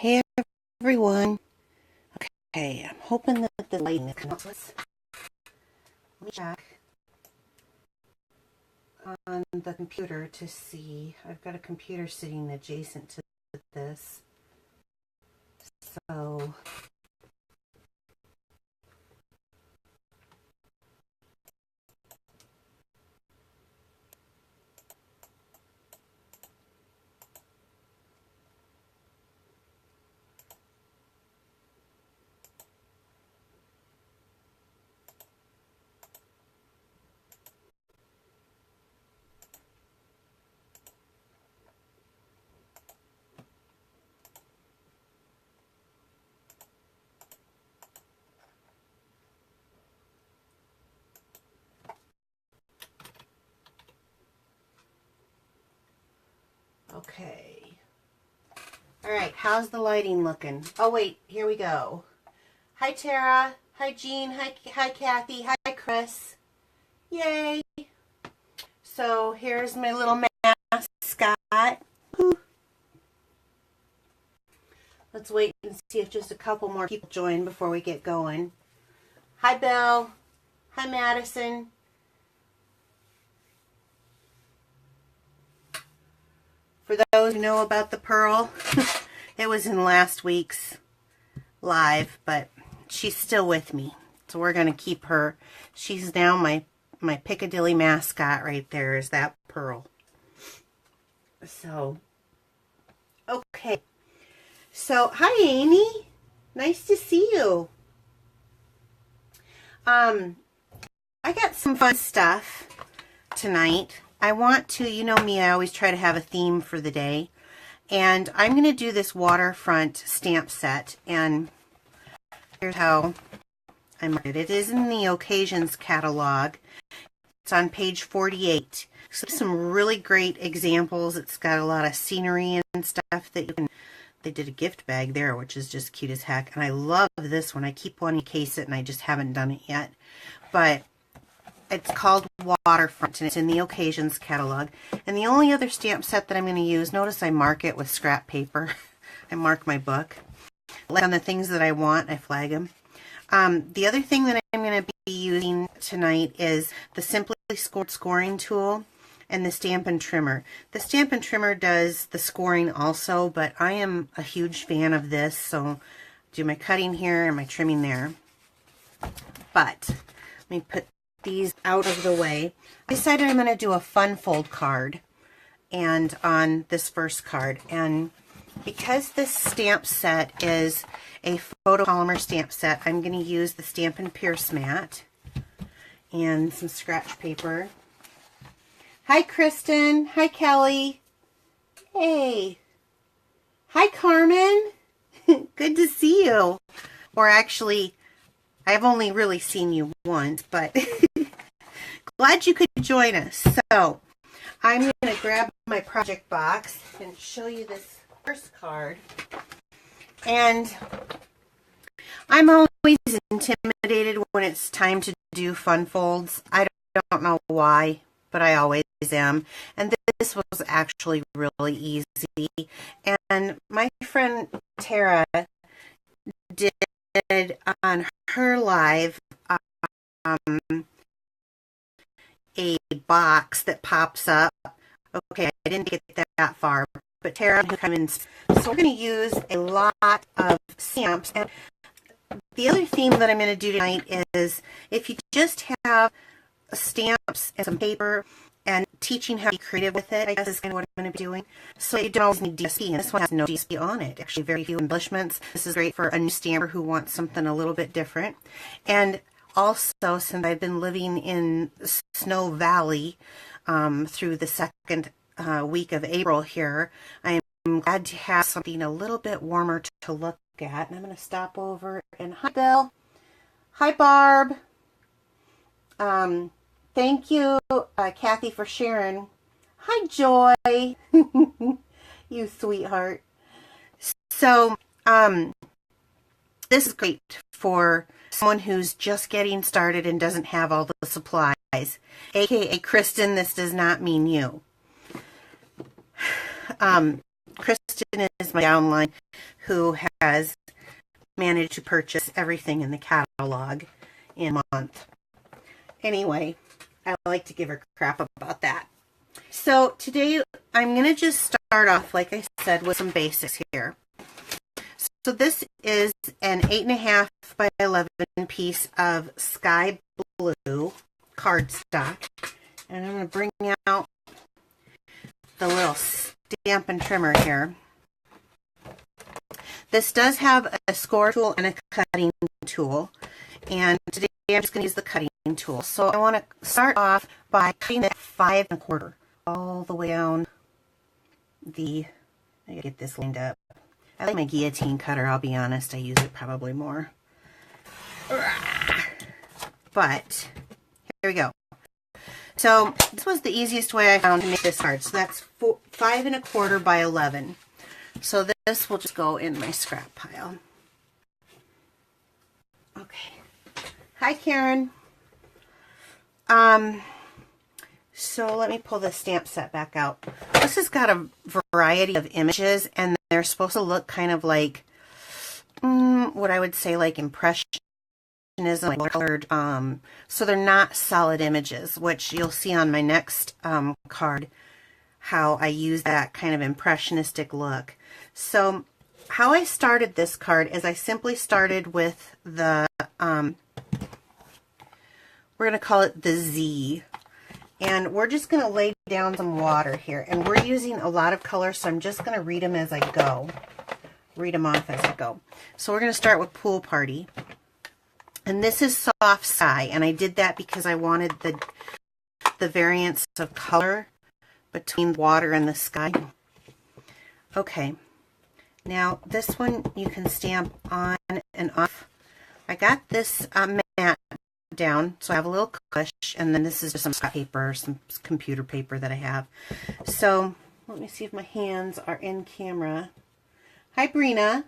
Hey everyone. Okay, I'm hoping that the lighting is coming. Let me check on the computer to see. I've got a computer sitting adjacent to this. So okay. All right, how's the lighting looking? Oh wait, here we go. Hi Tara. Hi Jean. Hi Kathy. Hi Chris. Yay. So here's my little mascot. Let's wait and see if just a couple more people join before we get going. Hi Bill. Hi Madison. For those who know about the pearl, it was in last week's live, but she's still with me. So we're going to keep her. She's now my Piccadilly mascot right there, is that pearl. So, okay. So, hi Amy. Nice to see you. I got some fun stuff tonight. I want to, you know me, I always try to have a theme for the day. And I'm going to do this Waterfront stamp set. And here's how I marked it. It is in the Occasions catalog. It's on page 48. So some really great examples. It's got a lot of scenery and stuff that you can. They did a gift bag there, which is just cute as heck. And I love this one. I keep wanting to case it, and I just haven't done it yet. But it's called Waterfront, and it's in the Occasions catalog. And the only other stamp set that I'm going to use, notice I mark it with scrap paper. I mark my book. Like on the things that I want, I flag them. The other thing that I'm going to be using tonight is the Simply Scored scoring tool and the Stampin trimmer. The Stampin trimmer does the scoring also, but I am a huge fan of this, so do my cutting here and my trimming there. But let me put these out of the way. I decided I'm going to do a fun fold card and on this first card. And because this stamp set is a photopolymer stamp set, I'm going to use the Stampin' Pierce mat and some scratch paper. Hi Kristen. Hi Kelly. Hey. Hi Carmen. Good to see you. Or actually, I've only really seen you once, but glad you could join us. So I'm going to grab my project box and show you this first card. And I'm always intimidated when it's time to do fun folds. I don't know why, but I always am. And this was actually really easy. And my friend Tara did on her live a box that pops up. Okay, I didn't get that far, but Tara who come in. So we're going to use a lot of stamps. And the other theme that I'm going to do tonight is if you just have stamps and some paper and teaching how to be creative with it, I guess is kind of what I'm going to be doing. So you don't always need DSP, and this one has no DSP on it. Actually, very few embellishments. This is great for a new stamper who wants something a little bit different. And also, since I've been living in Snow Valley through the second week of April here, I am glad to have something a little bit warmer to look at. And I'm going to stop over and hi Bill. Hi Barb. Thank you, Kathy, for sharing. Hi, Joy. You sweetheart. So, this is great for someone who's just getting started and doesn't have all the supplies. AKA, Kristen, this does not mean you. Kristen is my downline who has managed to purchase everything in the catalog in a month. Anyway, I like to give her crap about that. So today I'm going to just start off, like I said, with some basics here. So this is an 8.5 by 11 piece of sky blue cardstock. And I'm going to bring out the little Stampin trimmer here. This does have a score tool and a cutting tool. And today I'm just going to use the cutting tool. So I want to start off by cutting it 5 1/4 all the way down the, I gotta get this lined up. I like my guillotine cutter, I'll be honest. I use it probably more. But here we go. So this was the easiest way I found to make this card. So that's 5 1/4 by 11. So this will just go in my scrap pile. Okay. Hi, Karen. So let me pull the stamp set back out. This has got a variety of images, and they're supposed to look kind of like, what I would say like impressionism, like colored. So they're not solid images, which you'll see on my next card, how I use that kind of impressionistic look. So how I started this card is I simply started with the, we're going to call it the Z. And we're just going to lay down some water here. And we're using a lot of colors, so I'm just going to read them as I go. Read them off as I go. So we're going to start with Pool Party. And this is Soft Sky. And I did that because I wanted the variance of color between water and the sky. Okay. Now, this one you can stamp on and off. I got this mat down, so I have a little cush, and then this is just some scrap paper, some computer paper that I have. So let me see if my hands are in camera. Hi, Brina.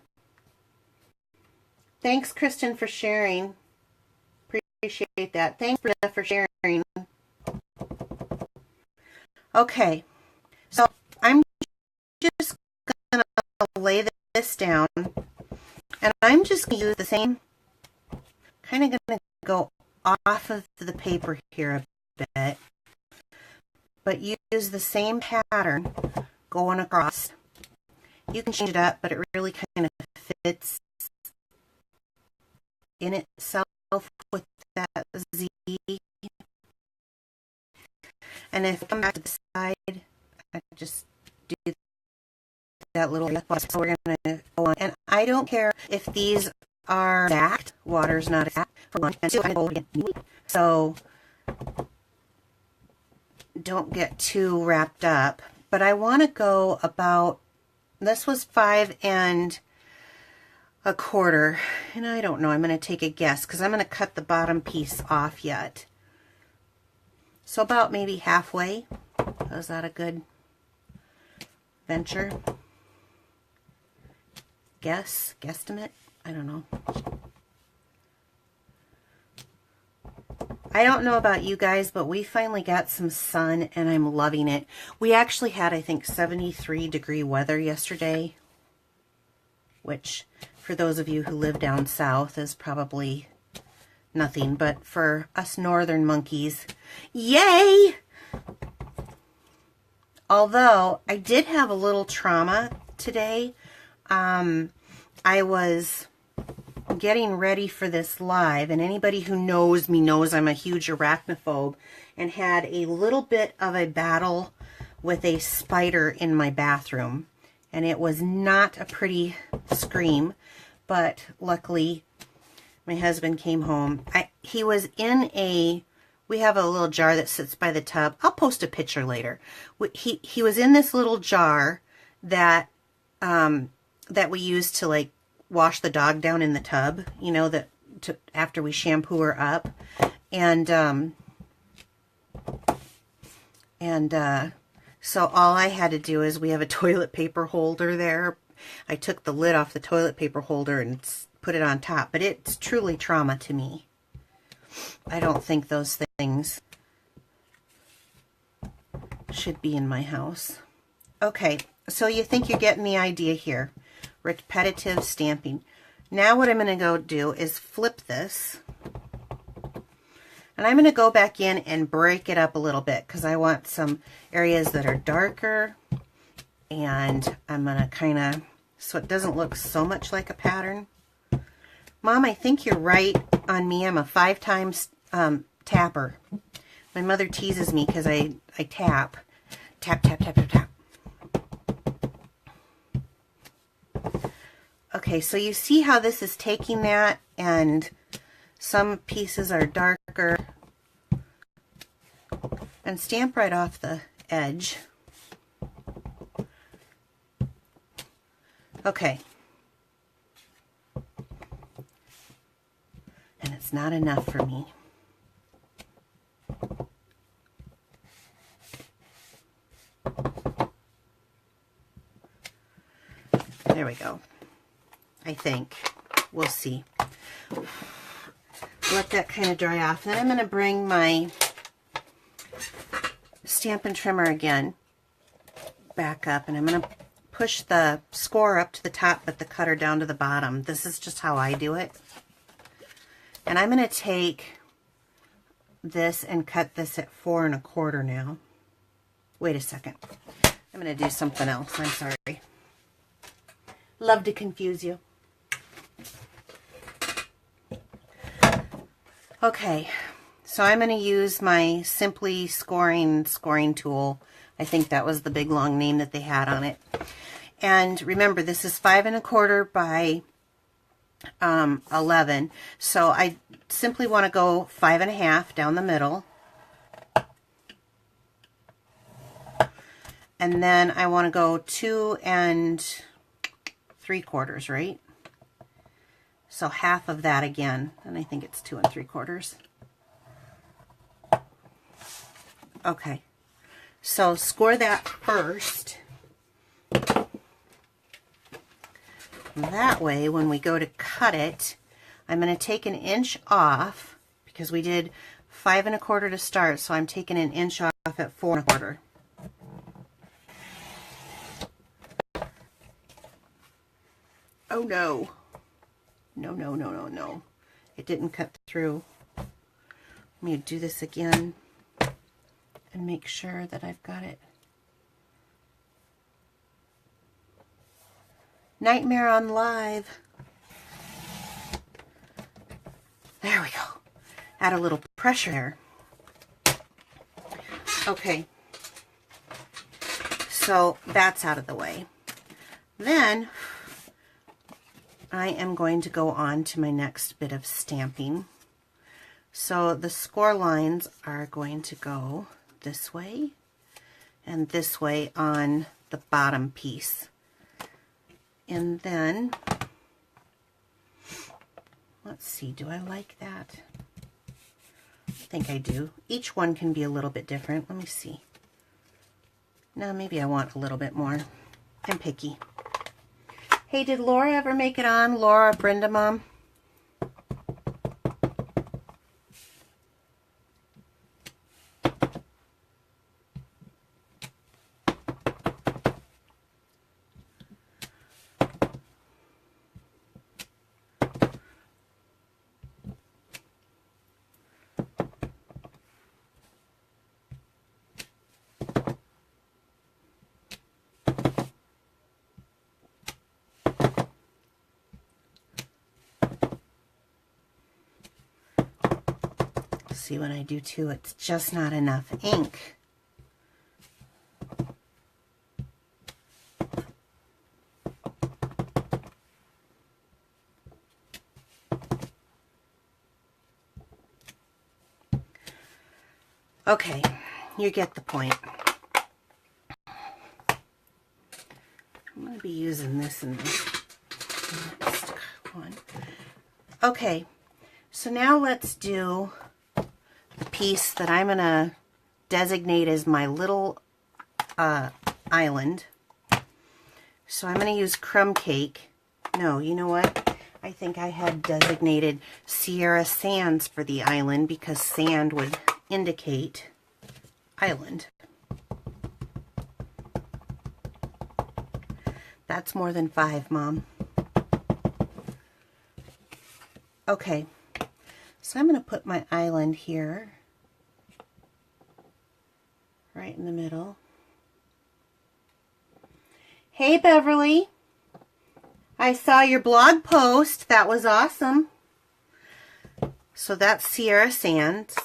Thanks, Kristen, for sharing. Appreciate that. Thanks, Brina, for sharing. Okay, so I'm just gonna lay this down, and I'm just gonna use the same, kind of gonna go off of the paper here a bit, but use the same pattern going across. You can change it up, but it really kind of fits in itself with that Z. And if I come back to the side, I just do that little, so we're going to go on. And I don't care if these are exact. Water's not exact. For 1 and 2, I go again. So don't get too wrapped up. But I want to go about, this was 5 1/4, and I don't know, I'm going to take a guess because I'm going to cut the bottom piece off yet. So about maybe halfway. Is that a good venture? Guesstimate? I don't know. I don't know about you guys, but we finally got some sun and I'm loving it. We actually had, I think, 73-degree weather yesterday, which for those of you who live down south is probably nothing, but for us northern monkeys, yay! Although I did have a little trauma today. I was getting ready for this live, and anybody who knows me knows I'm a huge arachnophobe, and had a little bit of a battle with a spider in my bathroom, and it was not a pretty scream, but luckily my husband came home. He was in a, we have a little jar that sits by the tub. I'll post a picture later. He was in this little jar that that we use to like wash the dog down in the tub, you know, that after we shampoo her up, and so all I had to do is, we have a toilet paper holder there. I took the lid off the toilet paper holder and put it on top, but it's truly trauma to me. I don't think those things should be in my house. Okay, So you think you're getting the idea here. Repetitive stamping. Now what I'm going to go do is flip this. And I'm going to go back in and break it up a little bit because I want some areas that are darker. And I'm going to kind of, so it doesn't look so much like a pattern. Mom, I think you're right on me. I'm a 5 times tapper. My mother teases me because I tap. Tap, tap, tap, tap, tap. Okay, so you see how this is taking that, and some pieces are darker. And stamp right off the edge. Okay. And it's not enough for me. There we go. I think. We'll see. Let that kind of dry off. Then I'm going to bring my Stampin' Trimmer again back up, and I'm going to push the score up to the top but the cutter down to the bottom. This is just how I do it. And I'm going to take this and cut this at 4 1/4 now. Wait a second. I'm going to do something else. I'm sorry. Love to confuse you. Okay, so I'm going to use my Simply scoring tool. I think that was the big long name that they had on it. And remember, this is 5 1/4 by 11. So I simply want to go 5 1/2 down the middle. And then I want to go 2 3/4, right? So half of that again, and I think it's 2 3/4. Okay, so score that first. That way, when we go to cut it, I'm going to take an inch off because we did 5 1/4 to start, so I'm taking an inch off at 4 1/4. Oh no. No, no, no, no, no. It didn't cut through. Let me do this again and make sure that I've got it. Nightmare on Live. There we go. Add a little pressure there. Okay. So that's out of the way. Then I am going to go on to my next bit of stamping. So the score lines are going to go this way and this way on the bottom piece. And then, let's see, do I like that? I think I do. Each one can be a little bit different. Let me see. No, maybe I want a little bit more. I'm picky. Hey, did Laura ever make it on? Laura, Brenda Mom? See, when I do two, it's just not enough ink. Okay, you get the point. I'm going to be using this in the next one. Okay, so now let's do the piece that I'm going to designate as my little island. So I'm going to use Crumb Cake. No, you know what? I think I had designated Sierra Sands for the island because sand would indicate island. That's more than 5, Mom. Okay, so I'm going to put my island here, right in the middle. Hey, Beverly. I saw your blog post. That was awesome. So that's Sierra Sands.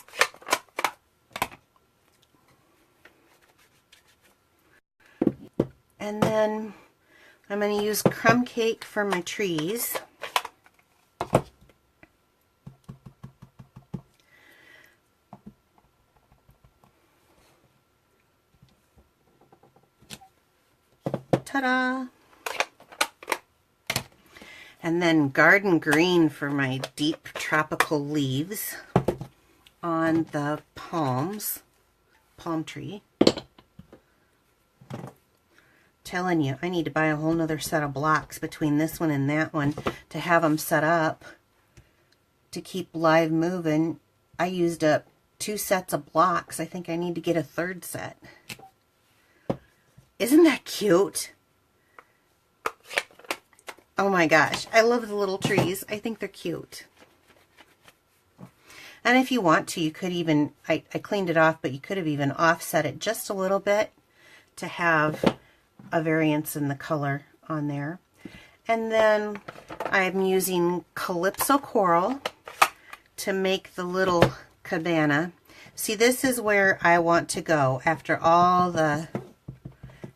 And then I'm going to use crumb cake for my trees. Ta-da! And then garden green for my deep tropical leaves on the palm tree. Telling you, I need to buy a whole nother set of blocks between this one and that one to have them set up to keep live moving. I used up 2 sets of blocks. I think I need to get a 3rd set. Isn't that cute? Oh my gosh, I love the little trees. I think they're cute. And if you want to, you could even, I cleaned it off, but you could have even offset it just a little bit to have a variance in the color on there. And then I'm using Calypso Coral to make the little cabana. See, this is where I want to go after all the...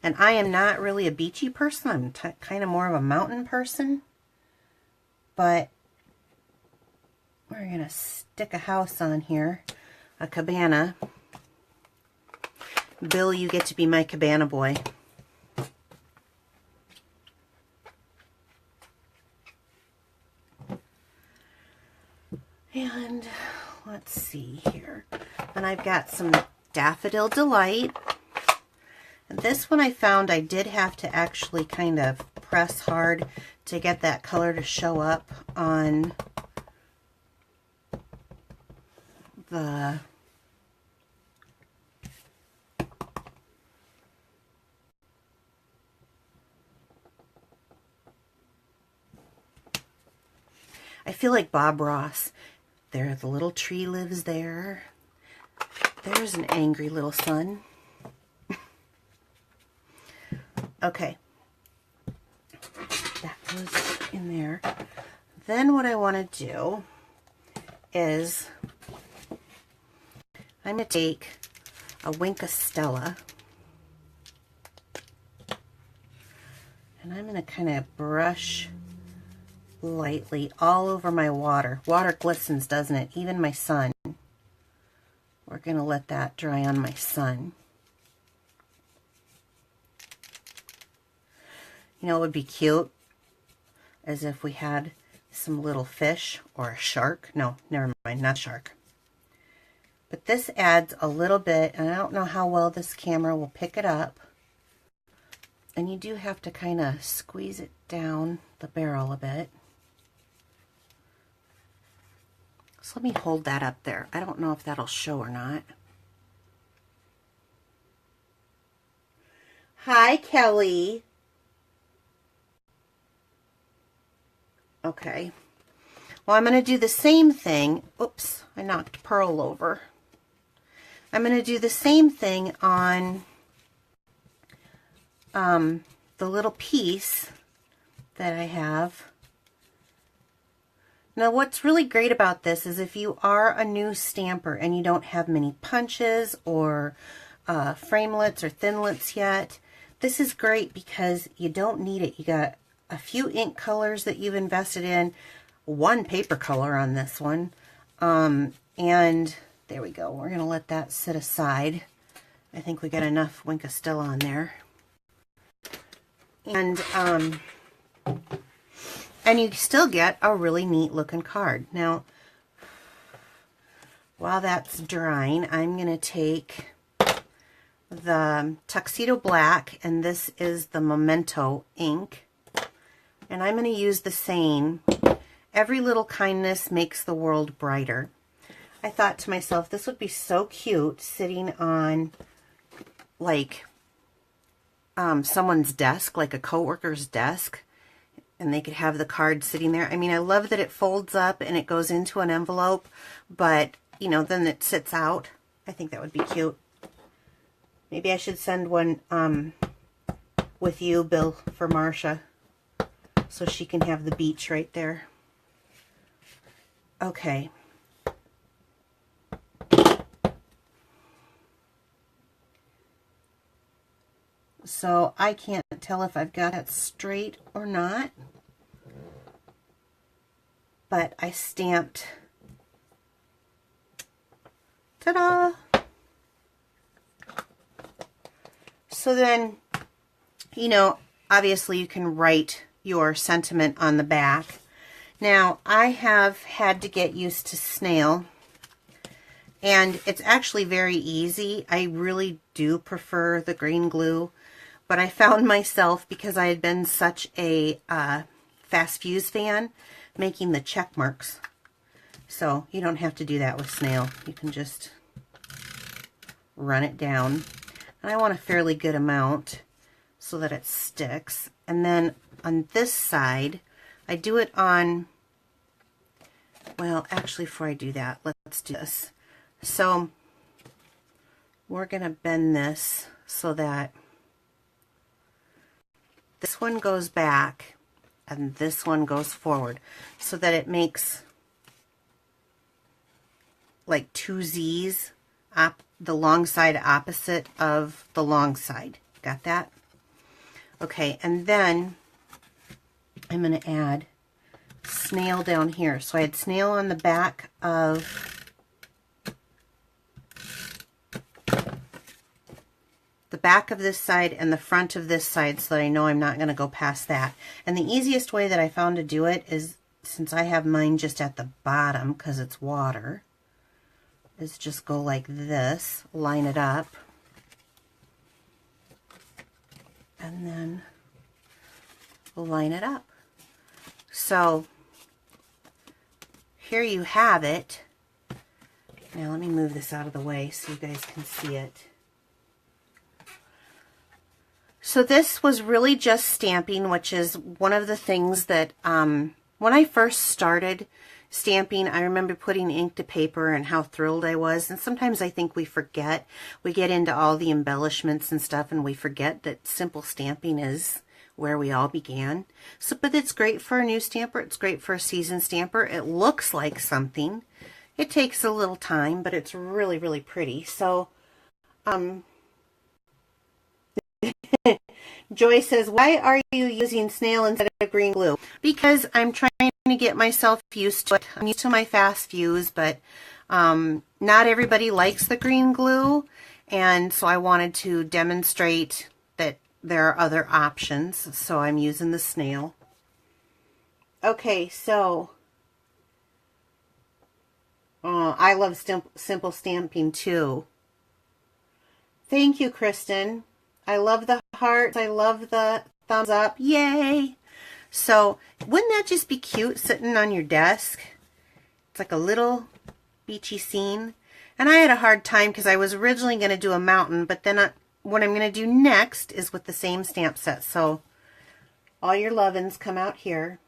And I am not really a beachy person. I'm kind of more of a mountain person. But we're going to stick a house on here. A cabana. Bill, you get to be my cabana boy. And let's see here. And I've got some Daffodil Delight. And this one I found I did have to actually kind of press hard to get that color to show up on the I feel like Bob Ross. There, the little tree lives there. There's an angry little sun. Okay. That goes in there. Then what I want to do is I'm going to take a Wink of Stella and I'm going to kind of brush lightly all over my water. Water glistens, doesn't it? Even my sun. We're going to let that dry on my sun. You know, it would be cute as if we had some little fish or a shark. No, never mind, not shark. But this adds a little bit, and I don't know how well this camera will pick it up. And you do have to kind of squeeze it down the barrel a bit. So let me hold that up there. I don't know if that'll show or not. Hi, Kelly. Okay. Well, I'm going to do the same thing. Oops, I knocked Pearl over. I'm going to do the same thing on the little piece that I have. Now, what's really great about this is if you are a new stamper and you don't have many punches or framelits or thinlits yet, this is great because you don't need it. You got a few ink colors that you've invested in, one paper color on this one, and there we go. We're going to let that sit aside. I think we got enough Wink of Stella on there. And you still get a really neat looking card. Now, while that's drying, I'm going to take the Tuxedo Black, and this is the Memento ink. And I'm going to use the saying, every little kindness makes the world brighter. I thought to myself, this would be so cute sitting on, like, someone's desk, like a coworker's desk, and they could have the card sitting there. I mean, I love that it folds up and it goes into an envelope, but, you know, then it sits out. I think that would be cute. Maybe I should send one with you, Bill, for Marcia, so she can have the beach right there. Okay. So I can't tell if I've got it straight or not, but I stamped, ta-da! So then, you know, obviously you can write your sentiment on the back. Now, I have had to get used to snail, and it's actually very easy. I really do prefer the green glue, but I found myself, because I had been such a Fast Fuse fan, making the check marks. So you don't have to do that with snail. You can just run it down. And I want a fairly good amount so that it sticks. And then on this side, I do it on, well, actually before I do that, let's do this. So we're going to bend this so that this one goes back and this one goes forward, so that it makes like two Z's, the long side opposite of the long side. Got that? Okay, and then I'm going to add snail down here. So I had snail on the back of this side and the front of this side, so that I know I'm not going to go past that. And the easiest way that I found to do it is, since I have mine just at the bottom because it's water, is just go like this, line it up, and then line it up. So here you have it. Now let me move this out of the way so you guys can see it. So this was really just stamping, which is one of the things that when I first started stamping, I remember putting ink to paper and how thrilled I was. And sometimes I think we forget. We get into all the embellishments and stuff and we forget that simple stamping is where we all began. So, but it's great for a new stamper. It's great for a seasoned stamper. It looks like something. It takes a little time, but it's really, really pretty. So, Joy says, why are you using snail instead of green glue? Because I'm trying to get myself used to it. I'm used to my Fast Fuse, but not everybody likes the green glue, and so I wanted to demonstrate that there are other options, so I'm using the snail. Okay, so I love simple stamping too. Thank you, Kristen. I love the hearts. I love the thumbs up. Yay! So wouldn't that just be cute sitting on your desk? It's like a little beachy scene. And I had a hard time because I was originally going to do a mountain, but then what I'm going to do next is with the same stamp set. So all your lovin's come out here.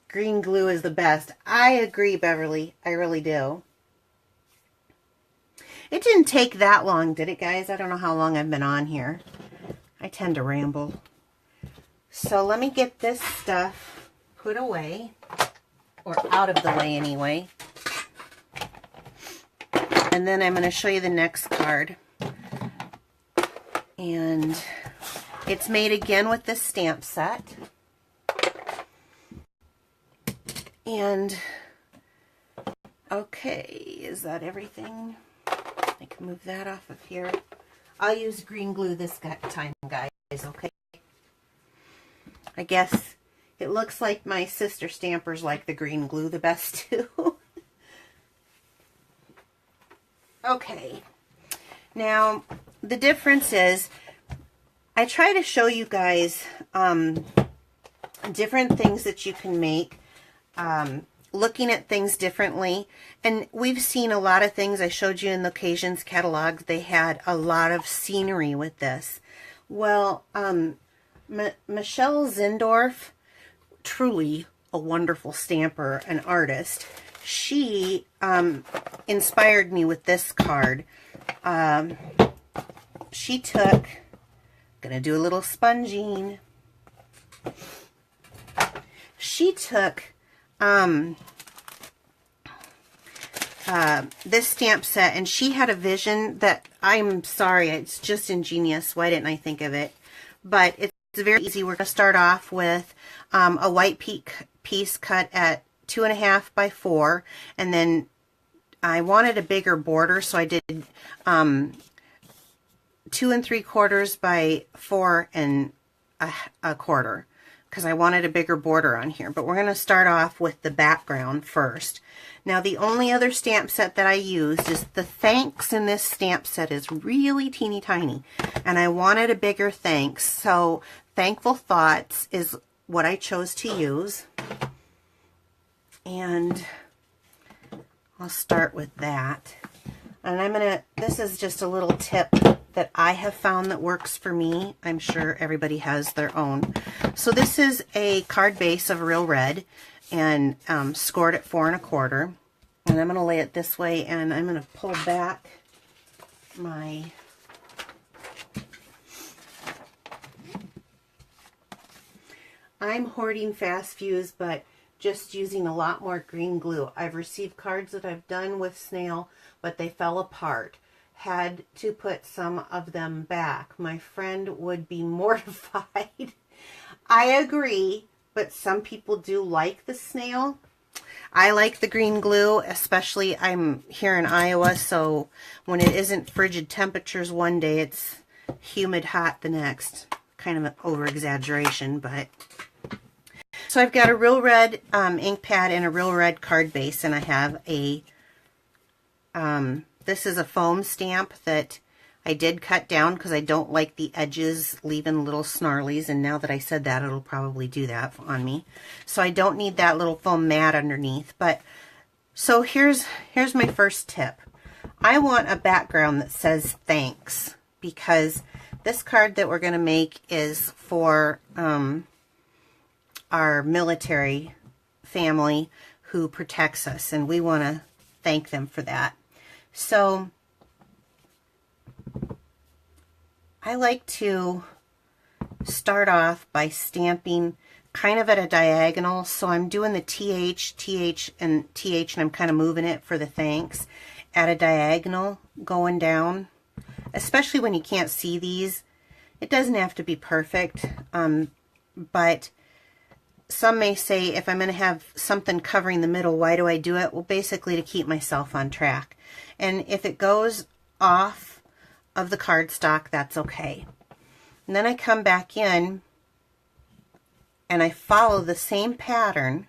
Green glue is the best. I agree, Beverly. I really do. It didn't take that long, did it, guys? I don't know how long I've been on here. I tend to ramble. So let me get this stuff put away, or out of the way anyway. And then I'm going to show you the next card. And it's made again with this stamp set. And, okay, is that everything? I can move that off of here. I'll use green glue this time, guys, okay? I guess it looks like my sister stampers like the green glue the best, too. Okay. Now, the difference is, I try to show you guys different things that you can make, looking at things differently. And we've seen a lot of things. I showed you in the Occasions catalog. They had a lot of scenery with this. Well, Michelle Zindorf, truly a wonderful stamper and artist, she inspired me with this card. She took, gonna do a little sponging. She took this stamp set, and she had a vision that, I'm sorry, it's just ingenious. Why didn't I think of it? But it's very easy. We're going to start off with a white piece cut at 2.5 by 4, and then I wanted a bigger border, so I did 2 3/4 by 4 1/4, because I wanted a bigger border on here. But we're going to start off with the background first. Now, the only other stamp set that I used is the thanks in this stamp set is really teeny tiny, and I wanted a bigger thanks, so Thankful Thoughts is what I chose to use, and I'll start with that. And this is just a little tip that I have found that works for me. I'm sure everybody has their own. So this is a card base of Real Red, and scored at 4 1/4. And I'm going to lay it this way, and I'm going to pull back my I'm hoarding Fast Fuse, but just using a lot more green glue. I've received cards that I've done with snail, but they fell apart. Had to put some of them back. My friend would be mortified. I agree, but some people do like the snail. I like the green glue, especially I'm here in Iowa, so when it isn't frigid temperatures one day, it's humid hot the next. Kind of an over-exaggeration, but... So I've got a Real Red ink pad and a Real Red card base, and I have a... this is a foam stamp that I did cut down because I don't like the edges leaving little snarlies, and now that I said that, it'll probably do that on me. So I don't need that little foam mat underneath. But so here's my first tip. I want a background that says thanks, because this card that we're going to make is for our military family who protects us, and we want to thank them for that. So I like to start off by stamping kind of at a diagonal. So I'm doing the TH, TH, and TH, and I'm kind of moving it for the thanks at a diagonal going down. Especially when you can't see these. It doesn't have to be perfect, but some may say, if I'm going to have something covering the middle, why do I do it? Well, basically to keep myself on track. And if it goes off of the cardstock, that's okay. And then I come back in and I follow the same pattern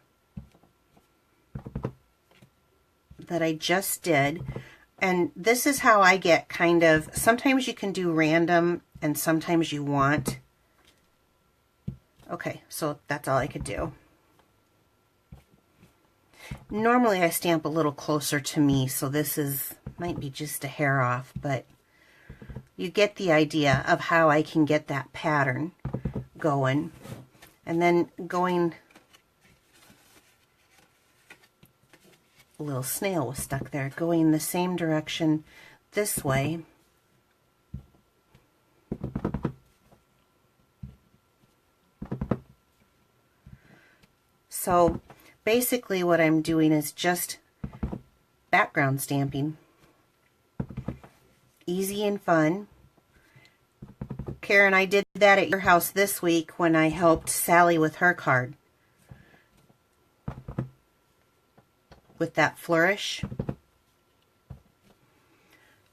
that I just did. And this is how I get kind of, sometimes you can do random and sometimes you want. Okay, so that's all I could do. Normally I stamp a little closer to me, so this might be just a hair off, but you get the idea of how I can get that pattern going. And then going, a little snail was stuck there, going the same direction this way. So basically what I'm doing is just background stamping. Easy and fun. Karen, I did that at your house this week when I helped Sally with her card. With that flourish.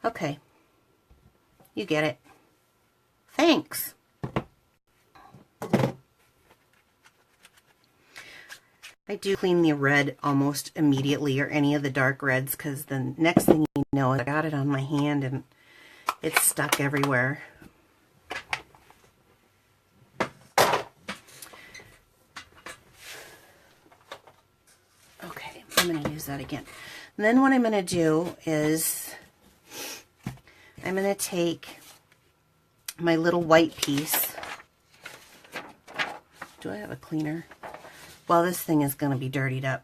Okay. You get it. Thanks. I do clean the red almost immediately, or any of the dark reds, because the next thing you know, I got it on my hand and it's stuck everywhere. Okay, I'm going to use that again. And then what I'm going to do is I'm going to take my little white piece. Do I have a cleaner? Well, this thing is going to be dirtied up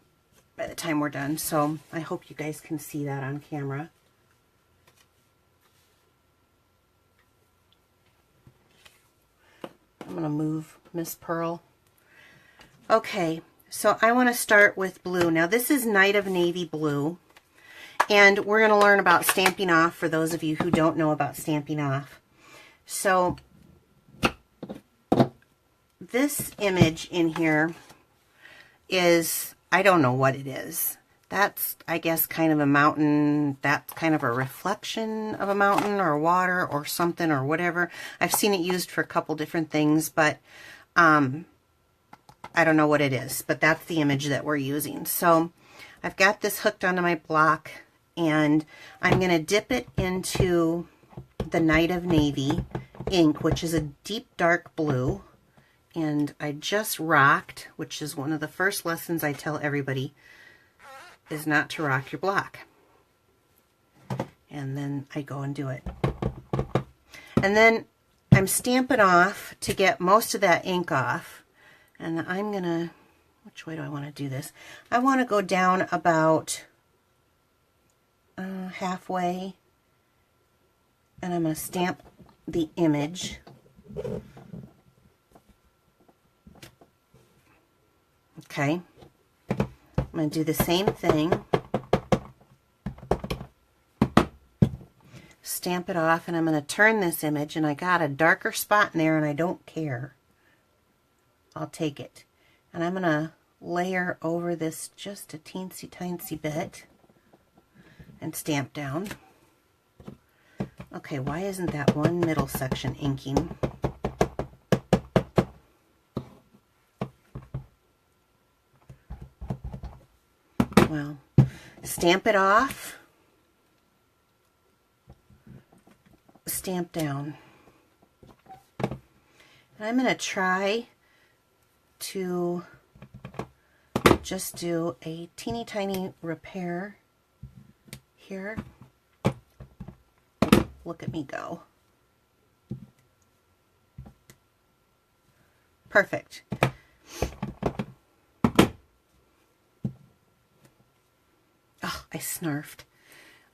by the time we're done, so I hope you guys can see that on camera. I'm going to move Miss Pearl. Okay, so I want to start with blue. Now this is Night of Navy Blue, and we're going to learn about Stampin' Off for those of you who don't know about Stampin' Off. So this image in here is, I don't know what it is. That's, I guess, kind of a mountain. That's kind of a reflection of a mountain or water or something or whatever. I've seen it used for a couple different things, but I don't know what it is. But that's the image that we're using. So I've got this hooked onto my block, and I'm going to dip it into the Night of Navy ink, which is a deep dark blue. And I just rocked, which is one of the first lessons I tell everybody, is not to rock your block. And then I go and do it. And then I'm stamping off to get most of that ink off. And I'm going to, which way do I want to do this? I want to go down about halfway. And I'm going to stamp the image. Okay, I'm going to do the same thing. Stamp it off, and I'm going to turn this image, and I got a darker spot in there, and I don't care. I'll take it. And I'm going to layer over this just a teensy bit and stamp down. Okay, why isn't that one middle section inking? Well, stamp it off, stamp down. And I'm going to try to just do a teeny tiny repair here. Look at me go. Perfect. Oh, I snarfed.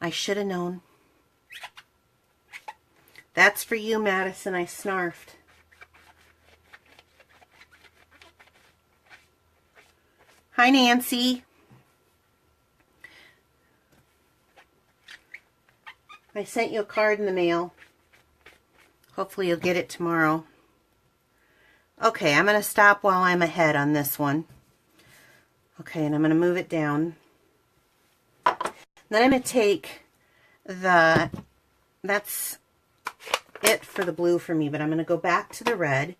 I should have known. That's for you, Madison. I snarfed. Hi, Nancy. I sent you a card in the mail. Hopefully you'll get it tomorrow. Okay, I'm going to stop while I'm ahead on this one. Okay, and I'm going to move it down. Then I'm going to take the, that's it for the blue for me, but I'm going to go back to the red.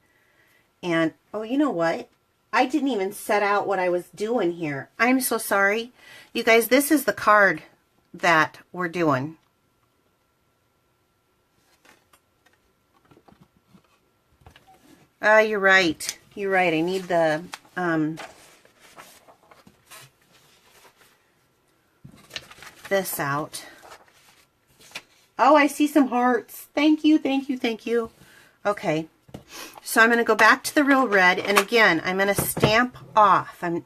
And, oh, you know what? I didn't even set out what I was doing here. I'm so sorry. You guys, this is the card that we're doing. You're right. You're right. I need the, this out. Oh, I see some hearts. Thank you, thank you, thank you. Okay, so I'm going to go back to the real red, and again, I'm going to stamp off. I'm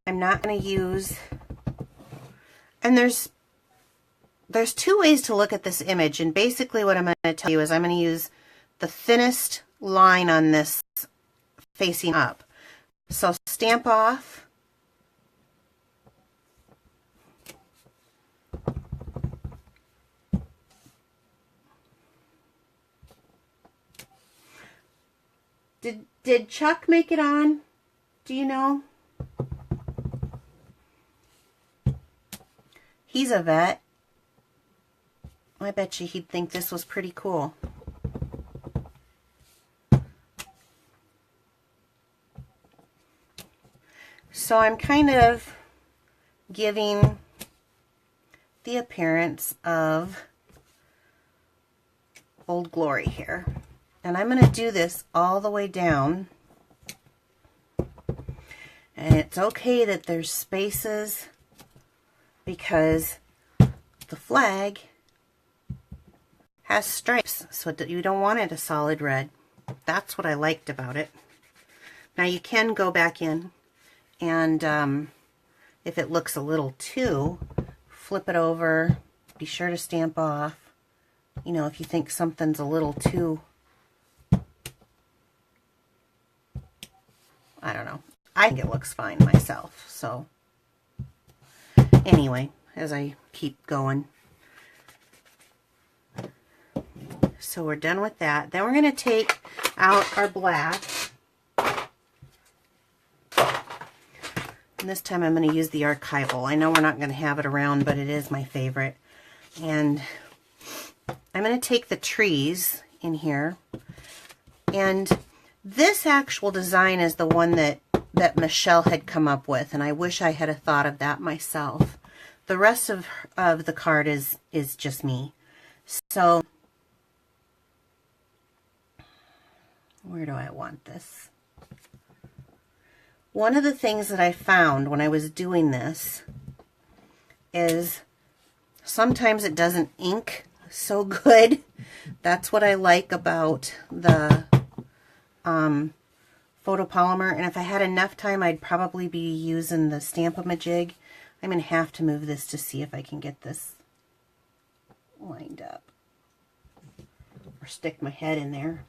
not going to use, and there's two ways to look at this image, and basically what I'm going to tell you is I'm going to use the thinnest line on this facing up. So stamp off. Did Chuck make it on? Do you know? He's a vet. I bet you he'd think this was pretty cool. So I'm kind of giving the appearance of Old Glory here. And I'm going to do this all the way down. And it's okay that there's spaces because the flag has stripes. So so you don't want it a solid red. That's what I liked about it. Now you can go back in and if it looks a little too, flip it over, be sure to stamp off. You know, if you think something's a little too, I don't know. I think it looks fine myself. So anyway, as I keep going. So we're done with that. Then we're going to take out our black. And this time I'm going to use the archival. I know we're not going to have it around, but it is my favorite. And I'm going to take the trees in here. And this actual design is the one that Michelle had come up with, and I wish I had thought of that myself. The rest of the card is just me. So where do I want this? One of the things that I found when I was doing this is sometimes it doesn't ink so good. That's what I like about the photopolymer. And if I had enough time, I'd probably be using the Stampin'-A-Jig. I'm going to have to move this to see if I can get this lined up. Or stick my head in there.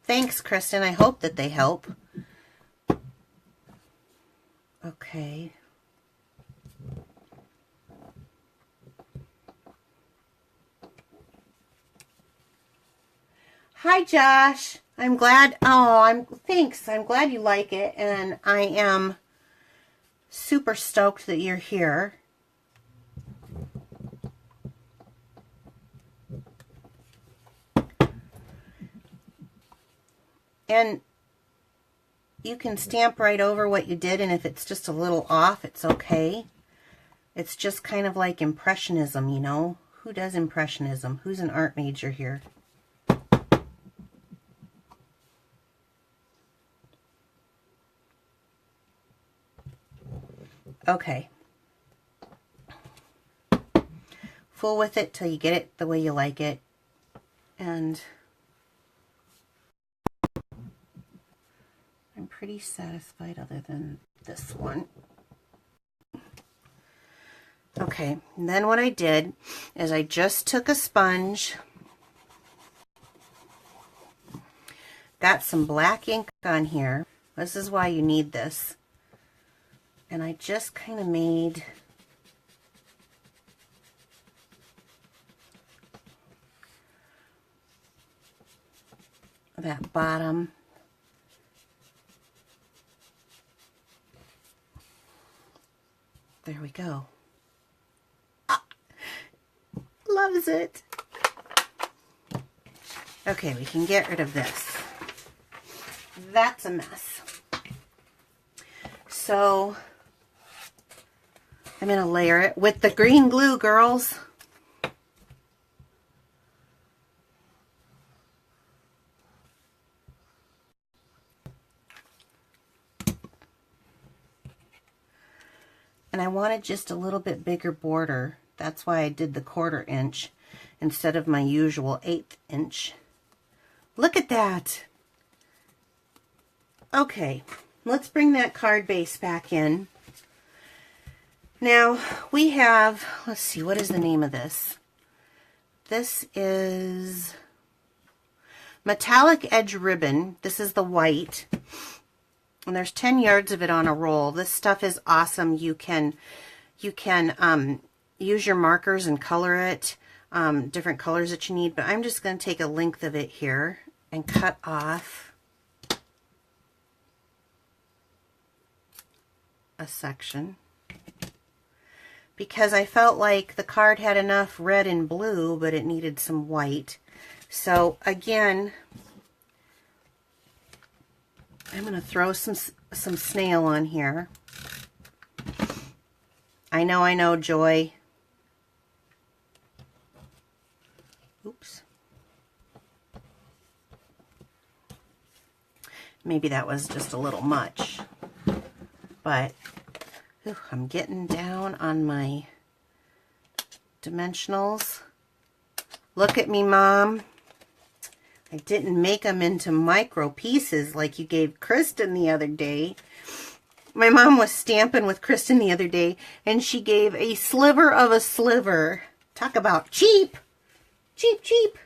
Thanks, Kristen. I hope that they help. Okay. Hi, Josh. I'm glad. Thanks. I'm glad you like it, and I am super stoked that you're here. And you can stamp right over what you did, and if it's just a little off, it's okay. It's just kind of like Impressionism, you know? Who does Impressionism? Who's an art major here? Okay. Fool with it till you get it the way you like it. And I'm pretty satisfied other than this one. Okay, and then what I did is I just took a sponge, got some black ink on here. This is why you need this. And I just kind of made that bottom. There we go. Ah, loves it. Okay, we can get rid of this. That's a mess. So I'm going to layer it with the green glue, girls. And I wanted just a little bit bigger border. That's why I did the 1/4 inch instead of my usual 1/8 inch. Look at that. Okay, let's bring that card base back in. Now we have, let's see, what is the name of this? This is Metallic Edge Ribbon. This is the white. And there's 10 yards of it on a roll. This stuff is awesome. You can use your markers and color it, different colors that you need. But I'm just going to take a length of it here and cut off a section. Because I felt like the card had enough red and blue, but it needed some white. So again, I'm going to throw some snail on here. I know, Joy. Oops. Maybe that was just a little much. But I'm getting down on my dimensionals. Look at me, Mom. I didn't make them into micro pieces like you gave Kristen the other day. My mom was stamping with Kristen the other day, and she gave a sliver of a sliver. Talk about cheap. Cheap, cheap.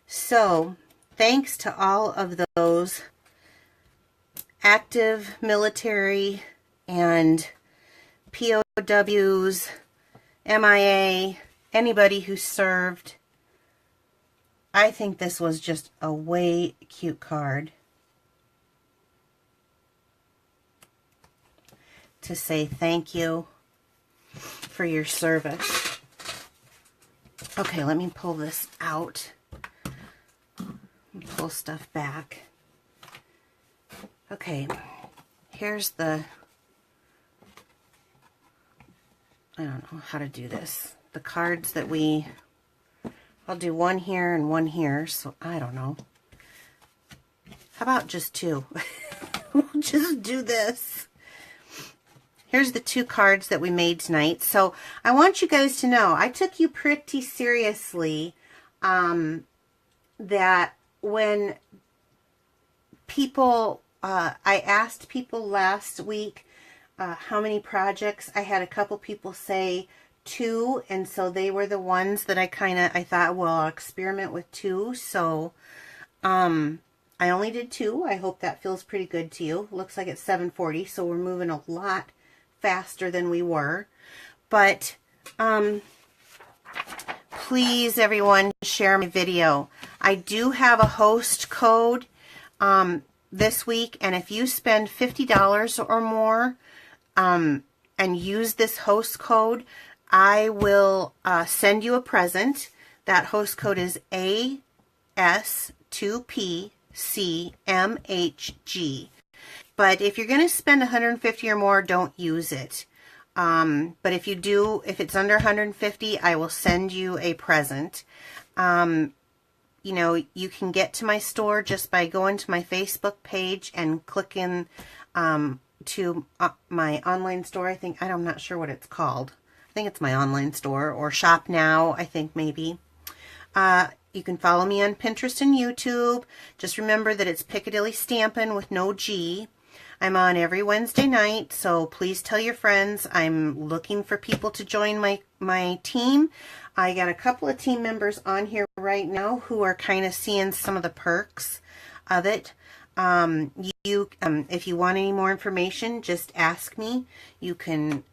So, thanks to all of those active military and POWs, MIA, anybody who served. I think this was just a way cute card to say thank you for your service. Okay, let me pull this out. Pull stuff back. Okay, here's the, I don't know how to do this. The cards that I'll do one here and one here, so I don't know. How about just two? We'll just do this. Here's the two cards that we made tonight. So I want you guys to know, I took you pretty seriously, that when people, I asked people last week how many projects. I had a couple people say 2, and so they were the ones that I thought, well, I'll experiment with 2. So I only did 2. I hope that feels pretty good to you. Looks like it's 7:40, so we're moving a lot faster than we were. But please, everyone, share my video. I do have a host code this week, and if you spend $50 or more and use this host code, I will send you a present. That host code is AS2PCMHG. But if you're going to spend $150 or more, don't use it. But if you do, if it's under $150, I will send you a present. You know, you can get to my store just by going to my Facebook page and clicking to my online store. I'm not sure what it's called. I think it's my online store, or Shop Now, I think maybe. You can follow me on Pinterest and YouTube. Just remember that it's Piccadilly Stampin' with no G. I'm on every Wednesday night, so please tell your friends. I'm looking for people to join my team. I got a couple of team members on here right now who are kind of seeing some of the perks of it. If you want any more information, just ask me. You can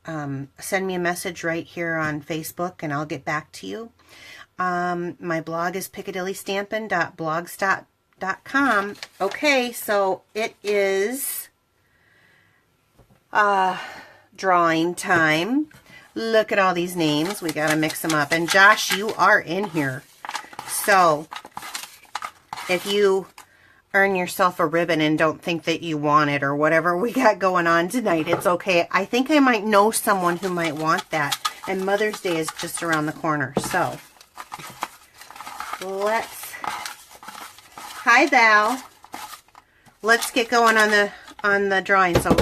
send me a message right here on Facebook, and I'll get back to you. My blog is piccadillystampin.blogspot.com. Okay, so it is drawing time. Look at all these names. We got to mix them up. And Josh, you are in here. So if you earn yourself a ribbon and don't think that you want it or whatever we got going on tonight, it's okay. I think I might know someone who might want that. And Mother's Day is just around the corner. So hi Val. Let's get going on the drawing. So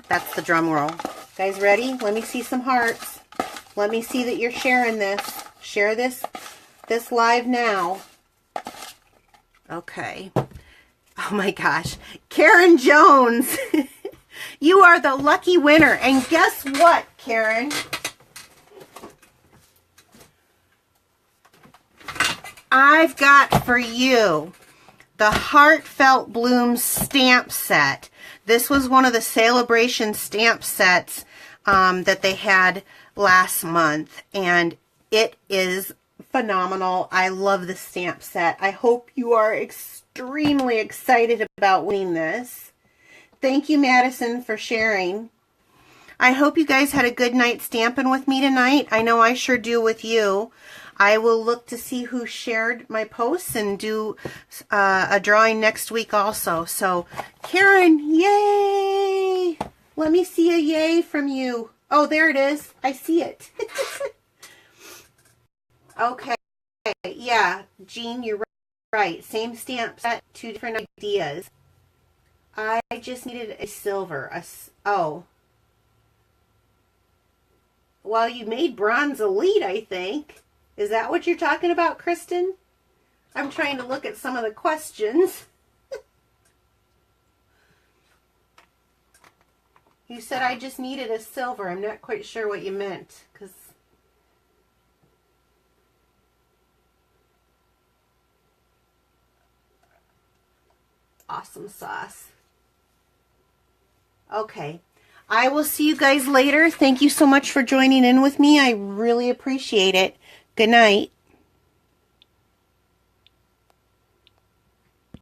that's the drum roll. Guys, ready? Let me see some hearts. Let me see that you're sharing this. Share this live now. Okay. Oh my gosh. Karen Jones. You are the lucky winner. And guess what, Karen? I've got for you the Heartfelt Blooms stamp set. This was one of the celebration stamp sets that they had last month, and it is phenomenal. I love the stamp set. I hope you are extremely excited about winning this. Thank you, Madison, for sharing. I hope you guys had a good night stamping with me tonight. I know I sure do with you. I will look to see who shared my posts and do a drawing next week also. So, Karen, yay! Let me see a yay from you. Oh, there it is. I see it. Okay. Yeah, Jean, you're right. Same stamp set, two different ideas. I just needed a silver. Oh. Well, you made bronze elite, I think. Is that what you're talking about, Kristen? I'm trying to look at some of the questions. You said I just needed a silver. I'm not quite sure what you meant, because awesome sauce. Okay. I will see you guys later. Thank you so much for joining in with me. I really appreciate it. Good night.